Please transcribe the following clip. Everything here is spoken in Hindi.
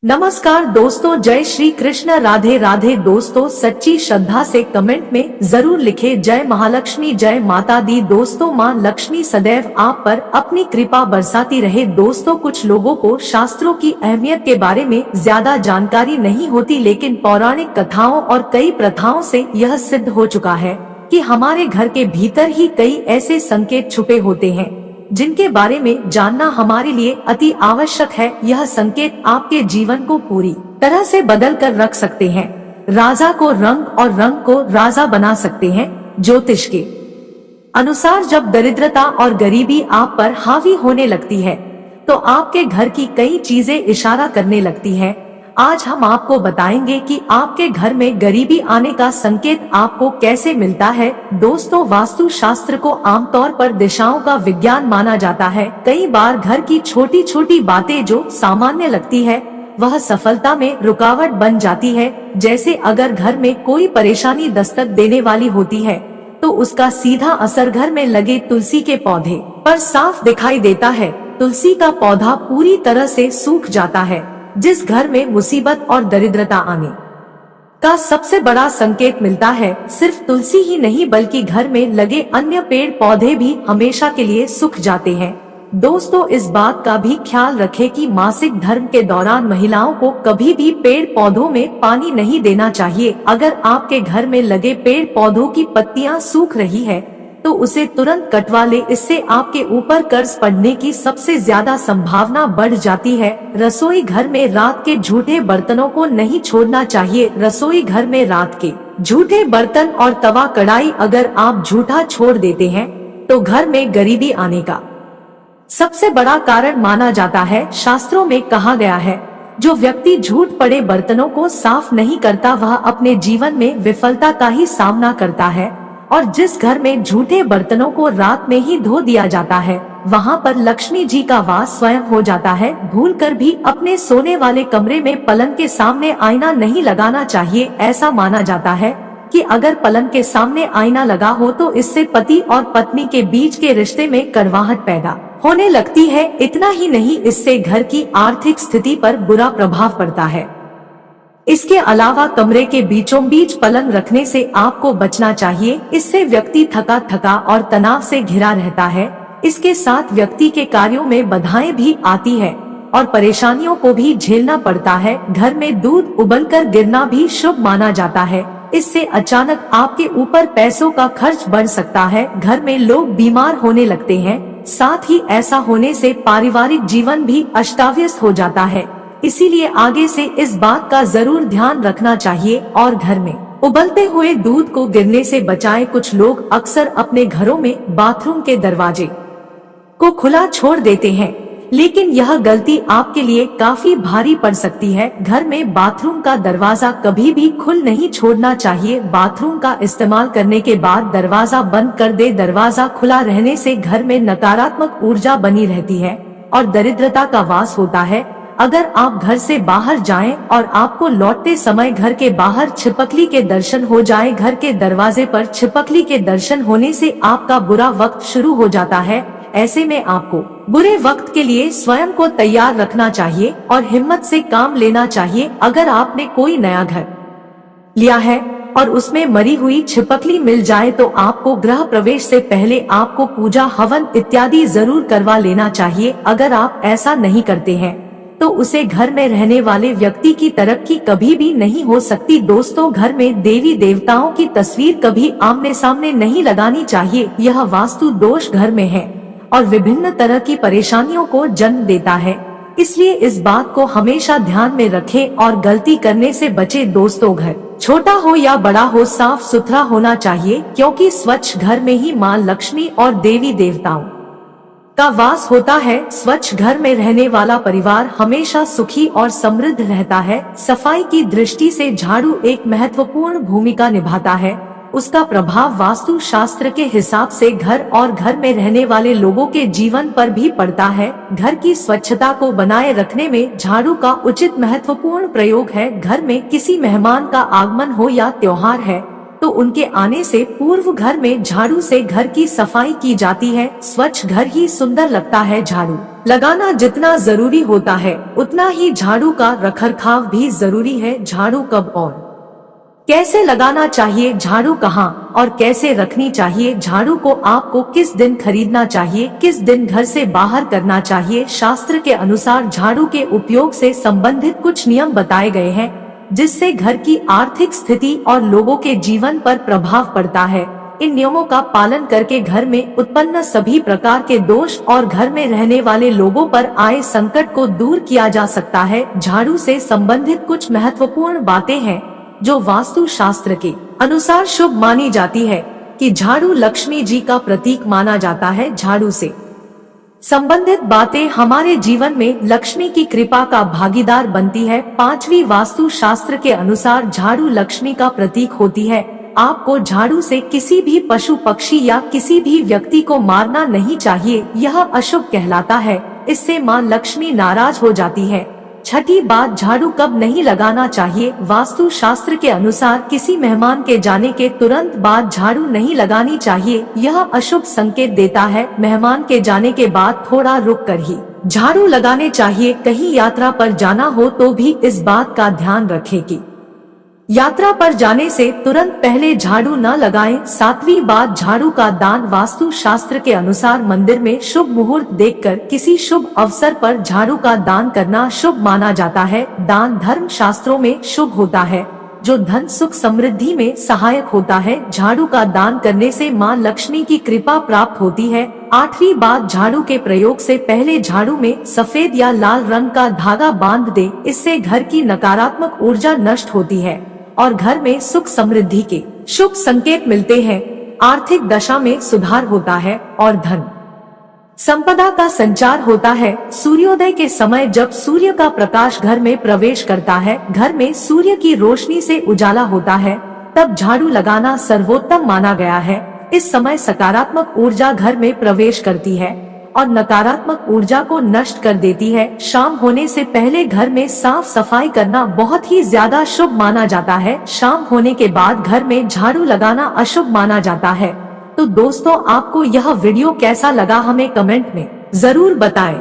नमस्कार दोस्तों, जय श्री कृष्ण, राधे राधे। दोस्तों सच्ची श्रद्धा से कमेंट में जरूर लिखे जय महालक्ष्मी, जय माता दी। दोस्तों माँ लक्ष्मी सदैव आप पर अपनी कृपा बरसाती रहे। दोस्तों कुछ लोगों को शास्त्रों की अहमियत के बारे में ज्यादा जानकारी नहीं होती, लेकिन पौराणिक कथाओं और कई प्रथाओं से यह सिद्ध हो चुका है कि हमारे घर के भीतर ही कई ऐसे संकेत छुपे होते हैं जिनके बारे में जानना हमारे लिए अति आवश्यक है। यह संकेत आपके जीवन को पूरी तरह से बदल कर रख सकते हैं। राजा को रंग और रंग को राजा बना सकते हैं। ज्योतिष के अनुसार जब दरिद्रता और गरीबी आप पर हावी होने लगती है तो आपके घर की कई चीजें इशारा करने लगती है। आज हम आपको बताएंगे कि आपके घर में गरीबी आने का संकेत आपको कैसे मिलता है। दोस्तों वास्तु शास्त्र को आमतौर पर दिशाओं का विज्ञान माना जाता है। कई बार घर की छोटी छोटी बातें जो सामान्य लगती है वह सफलता में रुकावट बन जाती है। जैसे अगर घर में कोई परेशानी दस्तक देने वाली होती है तो उसका सीधा असर घर में लगे तुलसी के पौधे पर साफ दिखाई देता है। तुलसी का पौधा पूरी तरह से सूख जाता है, जिस घर में मुसीबत और दरिद्रता आने का सबसे बड़ा संकेत मिलता है। सिर्फ तुलसी ही नहीं बल्कि घर में लगे अन्य पेड़ पौधे भी हमेशा के लिए सूख जाते हैं। दोस्तों इस बात का भी ख्याल रखें कि मासिक धर्म के दौरान महिलाओं को कभी भी पेड़ पौधों में पानी नहीं देना चाहिए। अगर आपके घर में लगे पेड़ पौधों की पत्तियां सूख रही है तो उसे तुरंत कटवा ले, इससे आपके ऊपर कर्ज पड़ने की सबसे ज्यादा संभावना बढ़ जाती है। रसोई घर में रात के झूठे बर्तनों को नहीं छोड़ना चाहिए। रसोई घर में रात के झूठे बर्तन और तवा कढ़ाई अगर आप झूठा छोड़ देते हैं तो घर में गरीबी आने का सबसे बड़ा कारण माना जाता है। शास्त्रों में कहा गया है जो व्यक्ति झूठ पड़े बर्तनों को साफ नहीं करता वह अपने जीवन में विफलता का ही सामना करता है, और जिस घर में झूठे बर्तनों को रात में ही धो दिया जाता है वहां पर लक्ष्मी जी का वास स्वयं हो जाता है। भूलकर भी अपने सोने वाले कमरे में पलंग के सामने आईना नहीं लगाना चाहिए। ऐसा माना जाता है कि अगर पलंग के सामने आईना लगा हो तो इससे पति और पत्नी के बीच के रिश्ते में कड़वाहट पैदा होने लगती है। इतना ही नहीं, इससे घर की आर्थिक स्थिति पर बुरा प्रभाव पड़ता है। इसके अलावा कमरे के बीचों बीच पलंग रखने से आपको बचना चाहिए। इससे व्यक्ति थका थका और तनाव से घिरा रहता है। इसके साथ व्यक्ति के कार्यों में बाधाएं भी आती है और परेशानियों को भी झेलना पड़ता है। घर में दूध उबलकर गिरना भी शुभ माना जाता है। इससे अचानक आपके ऊपर पैसों का खर्च बढ़ सकता है। घर में लोग बीमार होने लगते हैं। साथ ही ऐसा होने से पारिवारिक जीवन भी अस्तव्यस्त हो जाता है। इसीलिए आगे से इस बात का जरूर ध्यान रखना चाहिए और घर में उबलते हुए दूध को गिरने से बचाएं। कुछ लोग अक्सर अपने घरों में बाथरूम के दरवाजे को खुला छोड़ देते हैं, लेकिन यह गलती आपके लिए काफी भारी पड़ सकती है। घर में बाथरूम का दरवाजा कभी भी खुल नहीं छोड़ना चाहिए। बाथरूम का इस्तेमाल करने के बाद दरवाजा बंद कर दे। दरवाजा खुला रहने से घर में नकारात्मक ऊर्जा बनी रहती है और दरिद्रता का वास होता है। अगर आप घर से बाहर जाएं और आपको लौटते समय घर के बाहर छिपकली के दर्शन हो जाए, घर के दरवाजे पर छिपकली के दर्शन होने से आपका बुरा वक्त शुरू हो जाता है। ऐसे में आपको बुरे वक्त के लिए स्वयं को तैयार रखना चाहिए और हिम्मत से काम लेना चाहिए। अगर आपने कोई नया घर लिया है और उसमें मरी हुई छिपकली मिल जाए तो आपको गृह प्रवेश से पहले आपको पूजा हवन इत्यादि जरूर करवा लेना चाहिए। अगर आप ऐसा नहीं करते हैं तो उसे घर में रहने वाले व्यक्ति की तरक्की कभी भी नहीं हो सकती। दोस्तों घर में देवी देवताओं की तस्वीर कभी आमने सामने नहीं लगानी चाहिए। यह वास्तु दोष घर में है और विभिन्न तरह की परेशानियों को जन्म देता है। इसलिए इस बात को हमेशा ध्यान में रखें और गलती करने से बचें। दोस्तों घर छोटा हो या बड़ा हो साफ सुथरा होना चाहिए, क्योंकि स्वच्छ घर में ही माँ लक्ष्मी और देवी देवताओं का वास होता है। स्वच्छ घर में रहने वाला परिवार हमेशा सुखी और समृद्ध रहता है। सफाई की दृष्टि से झाड़ू एक महत्वपूर्ण भूमिका निभाता है। उसका प्रभाव वास्तु शास्त्र के हिसाब से घर और घर में रहने वाले लोगों के जीवन पर भी पड़ता है। घर की स्वच्छता को बनाए रखने में झाड़ू का उचित महत्वपूर्ण प्रयोग है। घर में किसी मेहमान का आगमन हो या त्योहार है तो उनके आने से पूर्व घर में झाड़ू से घर की सफाई की जाती है। स्वच्छ घर ही सुंदर लगता है। झाड़ू लगाना जितना जरूरी होता है उतना ही झाड़ू का रखरखाव भी जरूरी है। झाड़ू कब और कैसे लगाना चाहिए, झाड़ू कहाँ और कैसे रखनी चाहिए, झाड़ू को आपको किस दिन खरीदना चाहिए, किस दिन घर से बाहर करना चाहिए। शास्त्र के अनुसार झाड़ू के उपयोग से संबंधित कुछ नियम बताए गए हैं जिससे घर की आर्थिक स्थिति और लोगों के जीवन पर प्रभाव पड़ता है। इन नियमों का पालन करके घर में उत्पन्न सभी प्रकार के दोष और घर में रहने वाले लोगों पर आए संकट को दूर किया जा सकता है। झाड़ू से संबंधित कुछ महत्वपूर्ण बातें हैं जो वास्तु शास्त्र के अनुसार शुभ मानी जाती है कि झाड़ू लक्ष्मी जी का प्रतीक माना जाता है। झाड़ू से संबंधित बातें हमारे जीवन में लक्ष्मी की कृपा का भागीदार बनती है। पांचवी वास्तु शास्त्र के अनुसार झाड़ू लक्ष्मी का प्रतीक होती है। आपको झाड़ू से किसी भी पशु पक्षी या किसी भी व्यक्ति को मारना नहीं चाहिए, यह अशुभ कहलाता है। इससे मां लक्ष्मी नाराज हो जाती है। छठी बात, झाड़ू कब नहीं लगाना चाहिए। वास्तु शास्त्र के अनुसार किसी मेहमान के जाने के तुरंत बाद झाड़ू नहीं लगानी चाहिए, यह अशुभ संकेत देता है। मेहमान के जाने के बाद थोड़ा रुक कर ही झाड़ू लगाने चाहिए। कहीं यात्रा पर जाना हो तो भी इस बात का ध्यान रखें कि यात्रा पर जाने से तुरंत पहले झाड़ू न लगाएं। सातवीं बात, झाड़ू का दान। वास्तु शास्त्र के अनुसार मंदिर में शुभ मुहूर्त देखकर किसी शुभ अवसर पर झाड़ू का दान करना शुभ माना जाता है। दान धर्म शास्त्रों में शुभ होता है जो धन सुख समृद्धि में सहायक होता है। झाड़ू का दान करने से मां लक्ष्मी की कृपा प्राप्त होती है। आठवीं बात, झाड़ू के प्रयोग से पहले झाड़ू में सफेद या लाल रंग का धागा बांध दे। इससे घर की नकारात्मक ऊर्जा नष्ट होती है और घर में सुख समृद्धि के शुभ संकेत मिलते हैं। आर्थिक दशा में सुधार होता है और धन संपदा का संचार होता है। सूर्योदय के समय जब सूर्य का प्रकाश घर में प्रवेश करता है, घर में सूर्य की रोशनी से उजाला होता है, तब झाड़ू लगाना सर्वोत्तम माना गया है। इस समय सकारात्मक ऊर्जा घर में प्रवेश करती है और नकारात्मक ऊर्जा को नष्ट कर देती है। शाम होने से पहले घर में साफ सफाई करना बहुत ही ज्यादा शुभ माना जाता है। शाम होने के बाद घर में झाड़ू लगाना अशुभ माना जाता है। तो दोस्तों, आपको यह वीडियो कैसा लगा हमें कमेंट में जरूर बताएं।